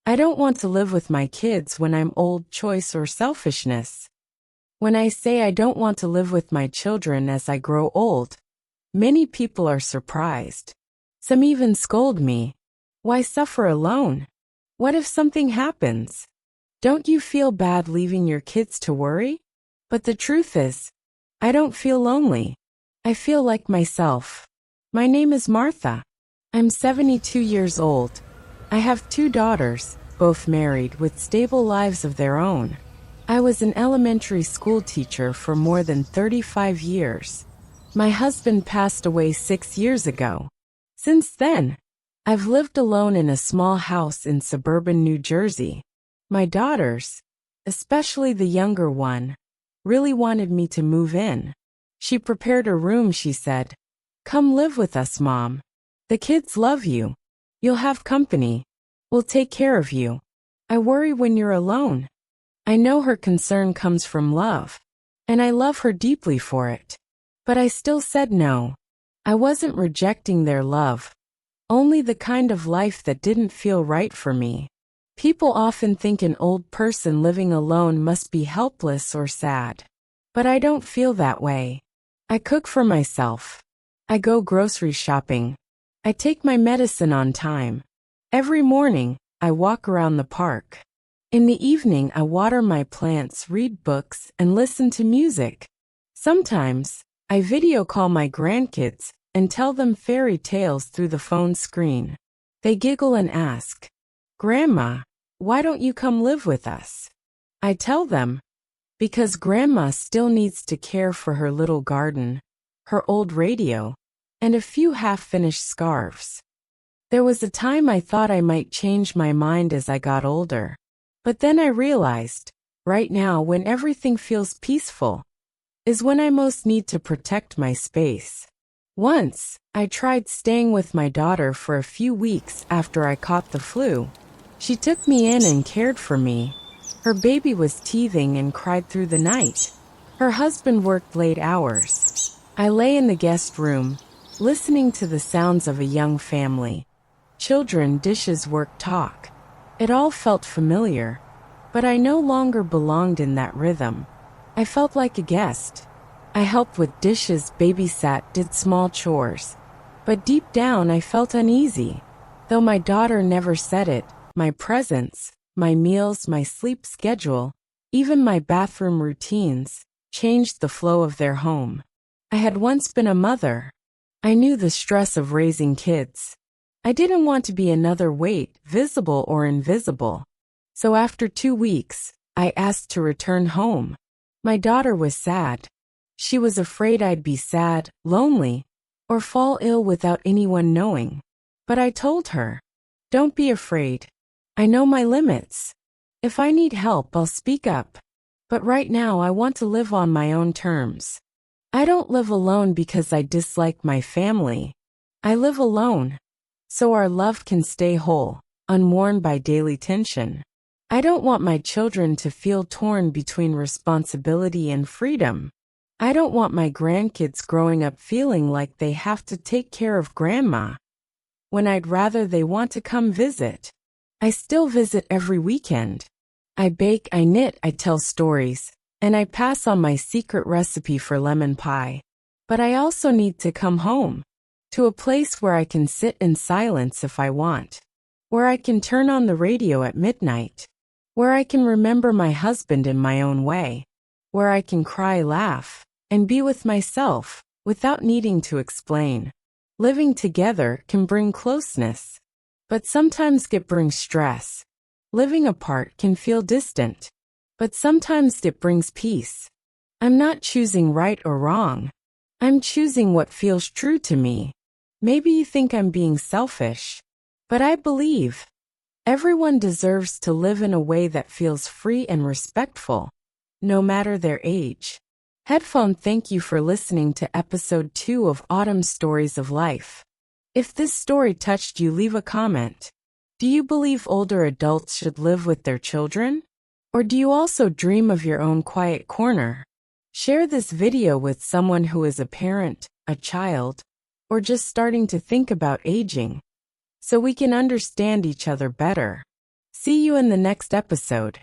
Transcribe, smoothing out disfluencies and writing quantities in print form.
I don't want to live with my kids when I'm old. Choice or selfishness? When I say I don't want to live with my children as I grow old, many people are surprised. Some even scold me. Why suffer alone? What if something happens? Don't you feel bad leaving your kids to worry? But the truth is, I don't feel lonely. I feel like myself. My name is Martha. I'm 72 years old. I have 2 daughters, both married with stable lives of their own. I was an elementary school teacher for more than 35 years. My husband passed away 6 years ago. Since then, I've lived alone in a small house in suburban New Jersey. My daughters, especially the younger one, really wanted me to move in. She prepared a room. She said, "Come live with us, Mom. The kids love you. You'll have company. We'll take care of you. I worry when you're alone." I know her concern comes from love, and I love her deeply for it. But I still said no. I wasn't rejecting their love, only the kind of life that didn't feel right for me. People often think an old person living alone must be helpless or sad. But I don't feel that way. I cook for myself. I go grocery shopping. I take my medicine on time. Every morning, I walk around the park. In the evening, I water my plants, read books, and listen to music. Sometimes, I video call my grandkids and tell them fairy tales through the phone screen. They giggle and ask, "Grandma, why don't you come live with us?" I tell them, because Grandma still needs to care for her little garden, her old radio, and a few half-finished scarves. There was a time I thought I might change my mind as I got older. But then I realized, right now when everything feels peaceful, is when I most need to protect my space. Once, I tried staying with my daughter for a few weeks after I caught the flu. She took me in and cared for me. Her baby was teething and cried through the night. Her husband worked late hours. I lay in the guest room, listening to the sounds of a young family. Children, dishes, work, talk. It all felt familiar, but I no longer belonged in that rhythm. I felt like a guest. I helped with dishes, babysat, did small chores. But deep down I felt uneasy. Though my daughter never said it, my presence, my meals, my sleep schedule, even my bathroom routines, changed the flow of their home. I had once been a mother. I knew the stress of raising kids. I didn't want to be another weight, visible or invisible. So after 2 weeks, I asked to return home. My daughter was sad. She was afraid I'd be sad, lonely, or fall ill without anyone knowing. But I told her, "Don't be afraid. I know my limits. If I need help, I'll speak up. But right now I want to live on my own terms. I don't live alone because I dislike my family. I live alone so our love can stay whole, unworn by daily tension. I don't want my children to feel torn between responsibility and freedom. I don't want my grandkids growing up feeling like they have to take care of Grandma, when I'd rather they want to come visit. I still visit every weekend. I bake, I knit, I tell stories, and I pass on my secret recipe for lemon pie. But I also need to come home, to a place where I can sit in silence if I want, where I can turn on the radio at midnight, where I can remember my husband in my own way, where I can cry, laugh, and be with myself without needing to explain. Living together can bring closeness, but sometimes it brings stress. Living apart can feel distant, but sometimes it brings peace. I'm not choosing right or wrong. I'm choosing what feels true to me. Maybe you think I'm being selfish, but I believe everyone deserves to live in a way that feels free and respectful, no matter their age. Headphone, thank you for listening to episode 2 of Autumn Stories of Life. If this story touched you, leave a comment. Do you believe older adults should live with their children? Or do you also dream of your own quiet corner? Share this video with someone who is a parent, a child, or just starting to think about aging, so we can understand each other better. See you in the next episode.